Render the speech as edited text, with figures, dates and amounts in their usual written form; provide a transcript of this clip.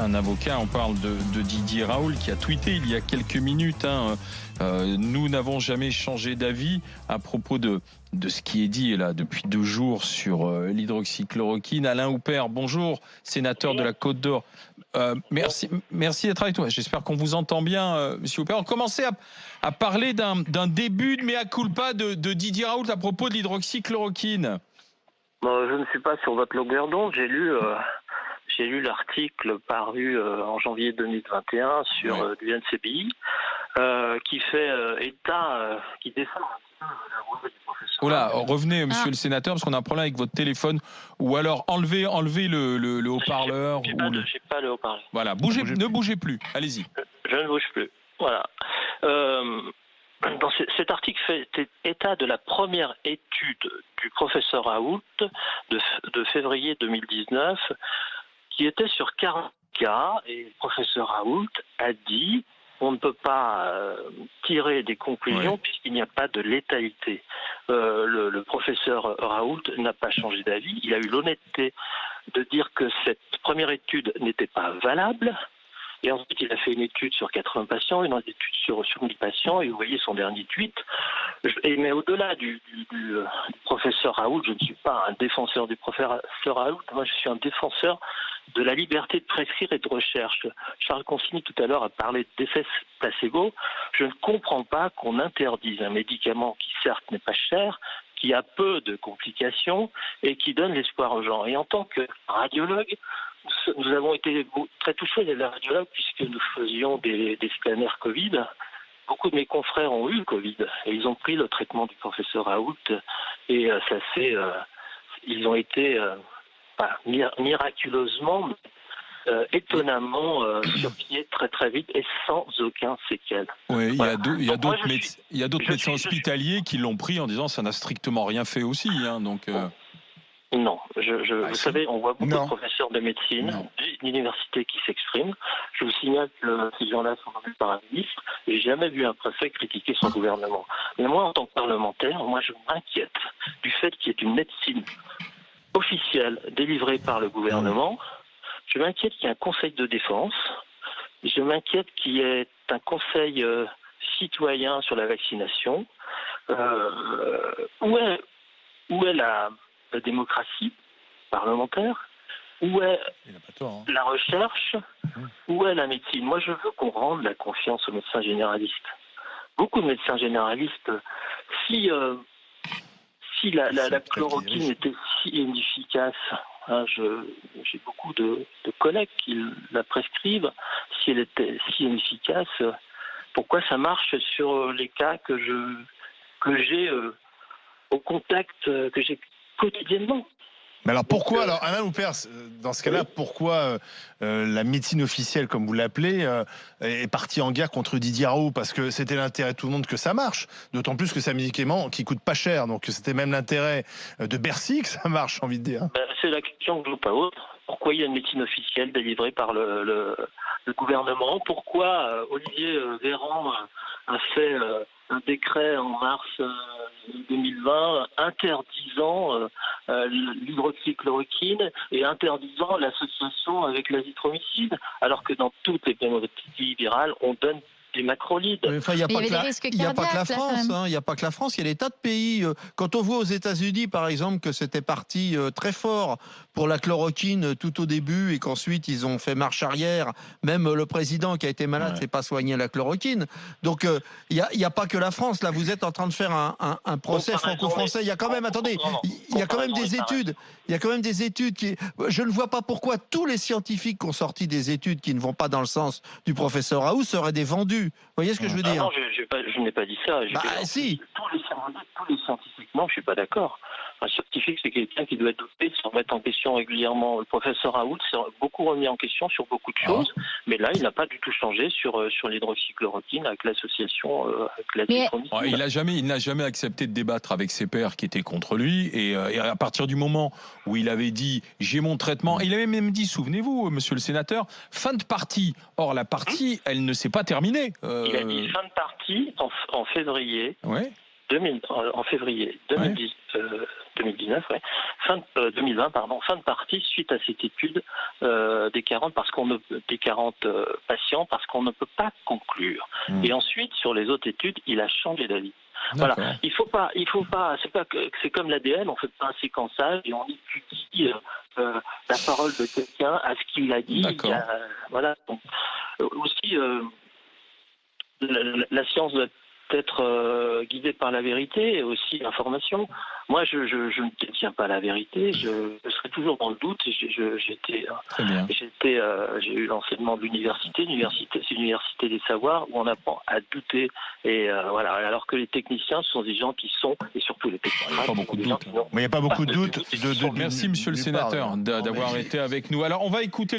un avocat. On parle de Didier Raoult qui a tweeté il y a quelques minutes. Nous n'avons jamais changé d'avis à propos de ce qui est dit là depuis 2 jours sur l'hydroxychloroquine. Alain Houpert, bonjour, sénateur de la Côte d'Or. Merci d'être avec toi. J'espère qu'on vous entend bien, Monsieur Houpert. On commençait à parler d'un début de mea culpa de Didier Raoult à propos de l'hydroxychloroquine. Je ne suis pas sur votre longueur d'onde. J'ai lu l'article paru en janvier 2021 sur l'UNCBI qui fait état, qui défend la voix du professeur. Oula, revenez, monsieur le sénateur, parce qu'on a un problème avec votre téléphone. Ou alors enlevez le haut-parleur. J'ai pas le haut-parleur. Voilà, ne bougez plus. Allez-y. Je ne bouge plus. Voilà. Dans cet article fait état de la première étude du professeur Raoult de février 2019 qui était sur 40 cas, et le professeur Raoult a dit on ne peut pas tirer des conclusions puisqu'il n'y a pas de létalité. Le professeur Raoult n'a pas changé d'avis, il a eu l'honnêteté de dire que cette première étude n'était pas valable. Et ensuite, il a fait une étude sur 80 patients, une étude sur 1000 patients, et vous voyez son dernier tweet. Mais au-delà du professeur Raoult, je ne suis pas un défenseur du professeur Raoult, moi je suis un défenseur de la liberté de prescrire et de recherche. Charles Consigny tout à l'heure a parlé d'effets placebo. Je ne comprends pas qu'on interdise un médicament qui certes n'est pas cher, qui a peu de complications et qui donne l'espoir aux gens. Et en tant que radiologue, nous avons été très touchés, les radiologues, puisque nous faisions des scanners Covid. Beaucoup de mes confrères ont eu le Covid et ils ont pris le traitement du professeur Raoult et ils ont été miraculeusement, étonnamment surpris très très vite et sans aucun séquelle. Oui, il y a d'autres médecins hospitaliers qui l'ont pris en disant ça n'a strictement rien fait aussi. Non, vous savez, on voit beaucoup de professeurs de médecine d'université qui s'expriment. Je vous signale que ces gens-là sont nommés par un ministre et j'ai jamais vu un préfet critiquer son gouvernement. Mais moi, en tant que parlementaire, je m'inquiète du fait qu'il y ait une médecine officielle délivrée par le gouvernement. Je m'inquiète qu'il y ait un conseil de défense. Je m'inquiète qu'il y ait un conseil citoyen sur la vaccination. Où est la démocratie parlementaire? Où est la recherche? Où est la médecine? Moi, je veux qu'on rende la confiance aux médecins généralistes. Beaucoup de médecins généralistes, si la chloroquine était si inefficace, j'ai beaucoup de collègues qui la prescrivent, si elle était si inefficace, pourquoi ça marche sur les cas que j'ai au contact, que j'ai quotidiennement? Mais alors pourquoi, Alain Houpert, dans ce cas-là, pourquoi la médecine officielle, comme vous l'appelez, est partie en guerre contre Didier Raoult? Parce que c'était l'intérêt de tout le monde que ça marche, d'autant plus que c'est un médicament qui coûte pas cher, donc c'était même l'intérêt de Bercy que ça marche, j'ai envie de dire. C'est la question que je veux pas autre. Pourquoi il y a une médecine officielle délivrée par le gouvernement? Pourquoi Olivier Véran a fait un décret en mars 2020 interdisant l'hydroxychloroquine et interdisant l'association avec l'azithromycine, alors que dans toutes les pneumopathies virales, on donne des macrolides. Enfin, il n'y a pas que la France. Il n'y a pas que la France. Il y a des tas de pays. Quand on voit aux États-Unis, par exemple, que c'était parti très fort pour la chloroquine tout au début et qu'ensuite ils ont fait marche arrière. Même le président qui a été malade s'est pas soigné la chloroquine. Donc il n'y a pas que la France. Là, vous êtes en train de faire un procès franco-français. Il y a quand même, il y a quand même des études. Il y a quand même des études qui. Je ne vois pas pourquoi tous les scientifiques qui ont sorti des études qui ne vont pas dans le sens du professeur Raoult seraient des vendus. Vous voyez ce que je veux dire? Non, je n'ai pas dit ça. Si. Tous les scientifiques, non, je suis pas d'accord. Un scientifique, c'est quelqu'un qui doit être doté, se remettre en question régulièrement. Le professeur Raoult s'est beaucoup remis en question sur beaucoup de choses, mais là, il n'a pas du tout changé sur l'hydroxychloroquine avec l'association avec l'azithromycine. Il n'a jamais accepté de débattre avec ses pairs qui étaient contre lui, et à partir du moment où il avait dit j'ai mon traitement, il avait même dit, souvenez-vous, monsieur le sénateur, fin de partie. Or la partie, elle ne s'est pas terminée. Il a dit fin de partie en février. en février 2019, fin de 2020, fin de partie suite à cette étude des 40 patients parce qu'on ne peut pas conclure. Et ensuite, sur les autres études, il a changé d'avis. Voilà. Il faut pas. C'est comme l'ADN, on fait pas un séquençage et on étudie la parole de quelqu'un à ce qu'il a dit. Voilà. Donc, aussi, la science doit être guidée par la vérité et aussi l'information. Moi, je ne détiens pas la vérité. Je serai toujours dans le doute. J'ai eu l'enseignement de l'université. L'université, c'est l'université des savoirs où on apprend à douter. Et voilà. Alors que les techniciens, ce sont des gens qui sont, et surtout les techniciens. Pas beaucoup de doute. Mais il n'y a pas beaucoup de doute. Merci, monsieur le sénateur, d'avoir été avec nous. Alors, on va écouter